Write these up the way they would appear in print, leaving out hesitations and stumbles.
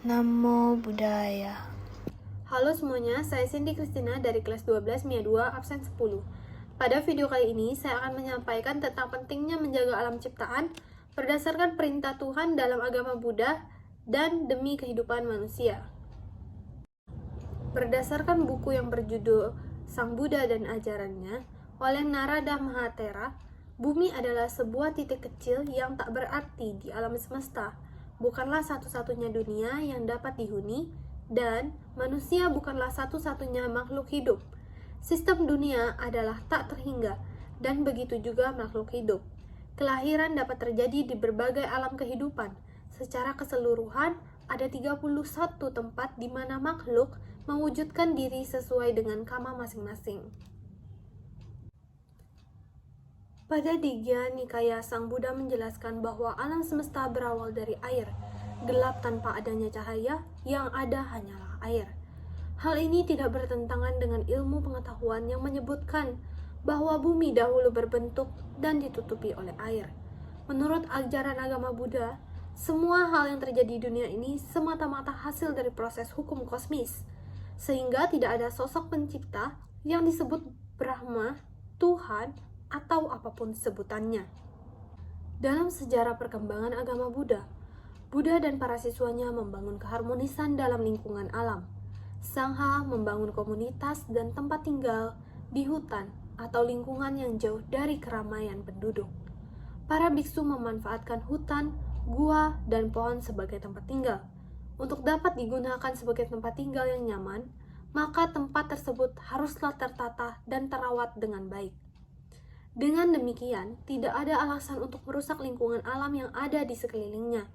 Namo Buddhaya. Halo semuanya, saya Cindy Christina dari kelas 12 MIA 2 absen 10. Pada video kali ini, saya akan menyampaikan tentang pentingnya menjaga alam ciptaan berdasarkan perintah Tuhan dalam agama Buddha dan demi kehidupan manusia. Berdasarkan buku yang berjudul Sang Buddha dan Ajarannya oleh Narada Mahatera, bumi adalah sebuah titik kecil yang tak berarti di alam semesta. Bukanlah satu-satunya dunia yang dapat dihuni, dan manusia bukanlah satu-satunya makhluk hidup. Sistem dunia adalah tak terhingga, dan begitu juga makhluk hidup. Kelahiran dapat terjadi di berbagai alam kehidupan. Secara keseluruhan, ada 31 tempat di mana makhluk mewujudkan diri sesuai dengan kama masing-masing. Pada Digya Nikaya, Sang Buddha menjelaskan bahwa alam semesta berawal dari air, gelap tanpa adanya cahaya, yang ada hanyalah air. Hal ini tidak bertentangan dengan ilmu pengetahuan yang menyebutkan bahwa bumi dahulu berbentuk dan ditutupi oleh air. Menurut ajaran agama Buddha, semua hal yang terjadi di dunia ini semata-mata hasil dari proses hukum kosmis, sehingga tidak ada sosok pencipta yang disebut Brahma, Tuhan, atau apapun sebutannya. Dalam sejarah perkembangan agama Buddha, Buddha dan para siswanya membangun keharmonisan dalam lingkungan alam. Sangha membangun komunitas dan tempat tinggal di hutan atau lingkungan yang jauh dari keramaian penduduk. Para biksu memanfaatkan hutan, gua, dan pohon sebagai tempat tinggal. Untuk dapat digunakan sebagai tempat tinggal yang nyaman, maka tempat tersebut haruslah tertata dan terawat dengan baik. Dengan demikian, tidak ada alasan untuk merusak lingkungan alam yang ada di sekelilingnya,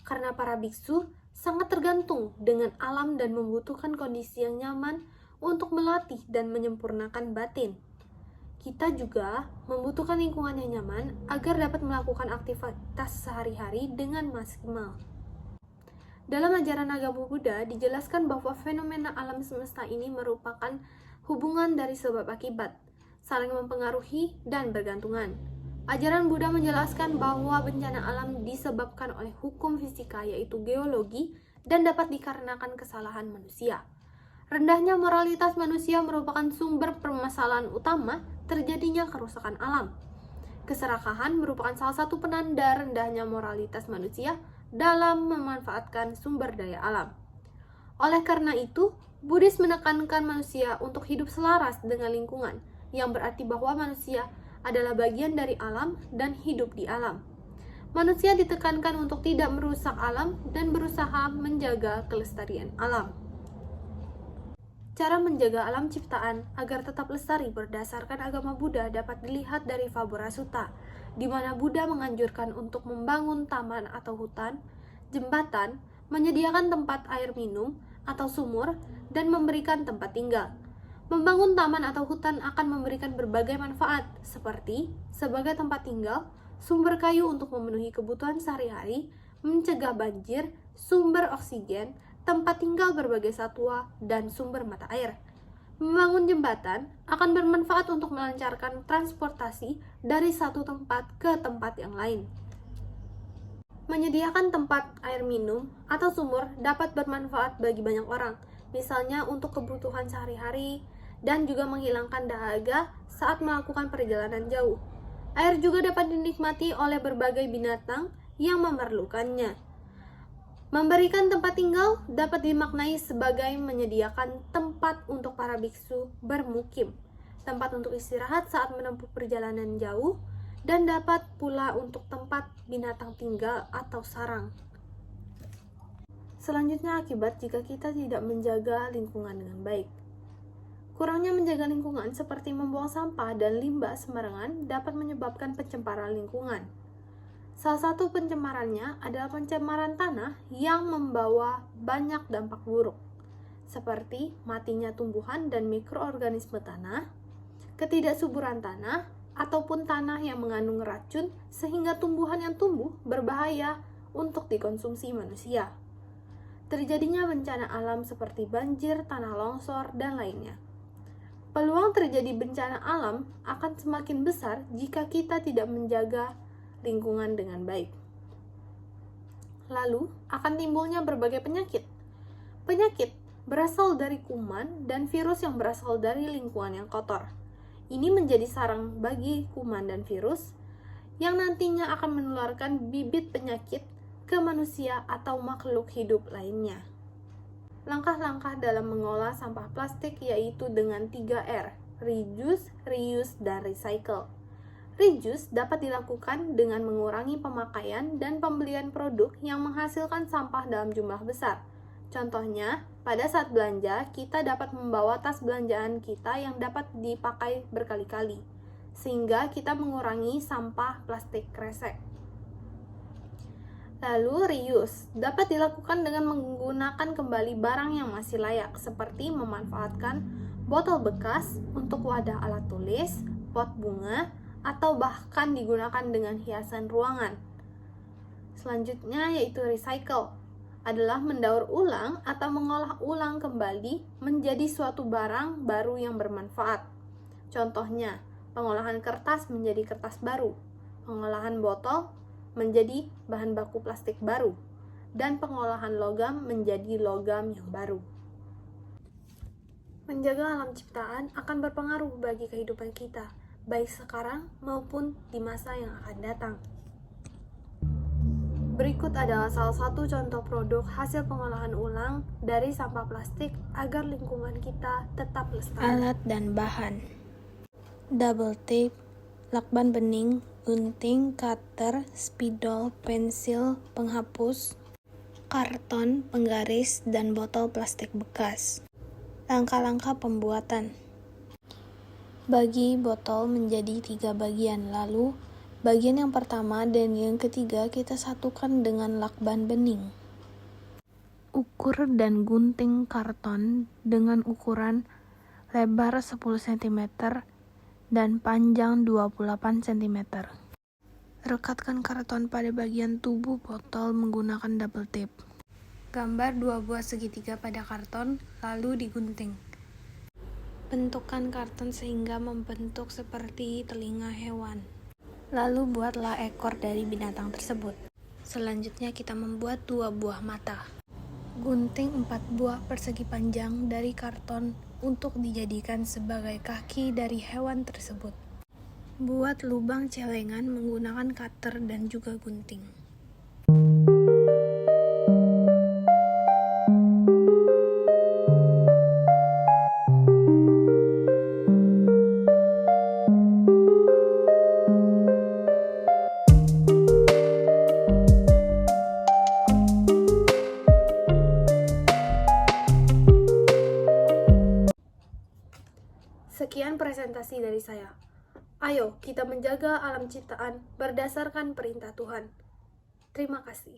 karena para biksu sangat tergantung dengan alam dan membutuhkan kondisi yang nyaman untuk melatih dan menyempurnakan batin. Kita juga membutuhkan lingkungan yang nyaman agar dapat melakukan aktivitas sehari-hari dengan maksimal. Dalam ajaran agama Buddha dijelaskan bahwa fenomena alam semesta ini merupakan hubungan dari sebab akibat, saling mempengaruhi dan bergantungan. Ajaran Buddha menjelaskan bahwa bencana alam disebabkan oleh hukum fisika yaitu geologi dan dapat dikarenakan kesalahan manusia. Rendahnya moralitas manusia merupakan sumber permasalahan utama terjadinya kerusakan alam. Keserakahan merupakan salah satu penanda rendahnya moralitas manusia dalam memanfaatkan sumber daya alam. Oleh karena itu, Buddhis menekankan manusia untuk hidup selaras dengan lingkungan, yang berarti bahwa manusia adalah bagian dari alam dan hidup di alam. Manusia ditekankan untuk tidak merusak alam dan berusaha menjaga kelestarian alam. Cara menjaga alam ciptaan agar tetap lestari berdasarkan agama Buddha dapat dilihat dari Vabhara Sutta, di mana Buddha menganjurkan untuk membangun taman atau hutan, jembatan, menyediakan tempat air minum atau sumur, dan memberikan tempat tinggal. Membangun taman atau hutan akan memberikan berbagai manfaat, seperti sebagai tempat tinggal, sumber kayu untuk memenuhi kebutuhan sehari-hari, mencegah banjir, sumber oksigen, tempat tinggal berbagai satwa, dan sumber mata air. Membangun jembatan akan bermanfaat untuk melancarkan transportasi dari satu tempat ke tempat yang lain. Menyediakan tempat air minum atau sumur dapat bermanfaat bagi banyak orang, misalnya untuk kebutuhan sehari-hari, dan juga menghilangkan dahaga saat melakukan perjalanan jauh. Air juga dapat dinikmati oleh berbagai binatang yang memerlukannya. Memberikan tempat tinggal dapat dimaknai sebagai menyediakan tempat untuk para biksu bermukim, tempat untuk istirahat saat menempuh perjalanan jauh, dan dapat pula untuk tempat binatang tinggal atau sarang. Selanjutnya, akibat jika kita tidak menjaga lingkungan dengan baik. Kurangnya menjaga lingkungan seperti membuang sampah dan limbah sembarangan dapat menyebabkan pencemaran lingkungan. Salah satu pencemarannya adalah pencemaran tanah yang membawa banyak dampak buruk, seperti matinya tumbuhan dan mikroorganisme tanah, ketidaksuburan tanah, ataupun tanah yang mengandung racun sehingga tumbuhan yang tumbuh berbahaya untuk dikonsumsi manusia. Terjadinya bencana alam seperti banjir, tanah longsor, dan lainnya. Peluang terjadi bencana alam akan semakin besar jika kita tidak menjaga lingkungan dengan baik. Lalu, akan timbulnya berbagai penyakit Penyakit berasal dari kuman dan virus yang berasal dari lingkungan yang kotor. Ini menjadi sarang bagi kuman dan virus yang nantinya akan menularkan bibit penyakit ke manusia atau makhluk hidup lainnya. Langkah-langkah dalam mengolah sampah plastik yaitu dengan 3R, reduce, reuse, dan recycle. Reduce dapat dilakukan dengan mengurangi pemakaian dan pembelian produk yang menghasilkan sampah dalam jumlah besar. Contohnya, pada saat belanja, kita dapat membawa tas belanjaan kita yang dapat dipakai berkali-kali, sehingga kita mengurangi sampah plastik kresek. Lalu reuse dapat dilakukan dengan menggunakan kembali barang yang masih layak, seperti memanfaatkan botol bekas untuk wadah alat tulis, pot bunga, atau bahkan digunakan dengan hiasan ruangan. Selanjutnya yaitu recycle, adalah mendaur ulang atau mengolah ulang kembali menjadi suatu barang baru yang bermanfaat. Contohnya, pengolahan kertas menjadi kertas baru, pengolahan botol menjadi bahan baku plastik baru, dan pengolahan logam menjadi logam yang baru. Menjaga alam ciptaan akan berpengaruh bagi kehidupan kita, baik sekarang maupun di masa yang akan datang. Berikut adalah salah satu contoh produk hasil pengolahan ulang dari sampah plastik agar lingkungan kita tetap lestari. Alat dan bahan: double tape, lakban bening, gunting, cutter, spidol, pensil, penghapus, karton, penggaris, dan botol plastik bekas. Langkah-langkah pembuatan: bagi botol menjadi 3 bagian, lalu bagian yang pertama dan yang ketiga kita satukan dengan lakban bening. Ukur dan gunting karton dengan ukuran lebar 10 cm dan panjang 28 cm. Rekatkan karton pada bagian tubuh botol menggunakan double tape. Gambar 2 buah segitiga pada karton, lalu digunting. Bentukkan karton sehingga membentuk seperti telinga hewan. Lalu buatlah ekor dari binatang tersebut. Selanjutnya kita membuat 2 buah mata. Gunting 4 buah persegi panjang dari karton untuk dijadikan sebagai kaki dari hewan tersebut. Buat lubang celengan menggunakan cutter dan juga gunting. Sekian presentasi dari saya. Ayo kita menjaga alam ciptaan berdasarkan perintah Tuhan. Terima kasih.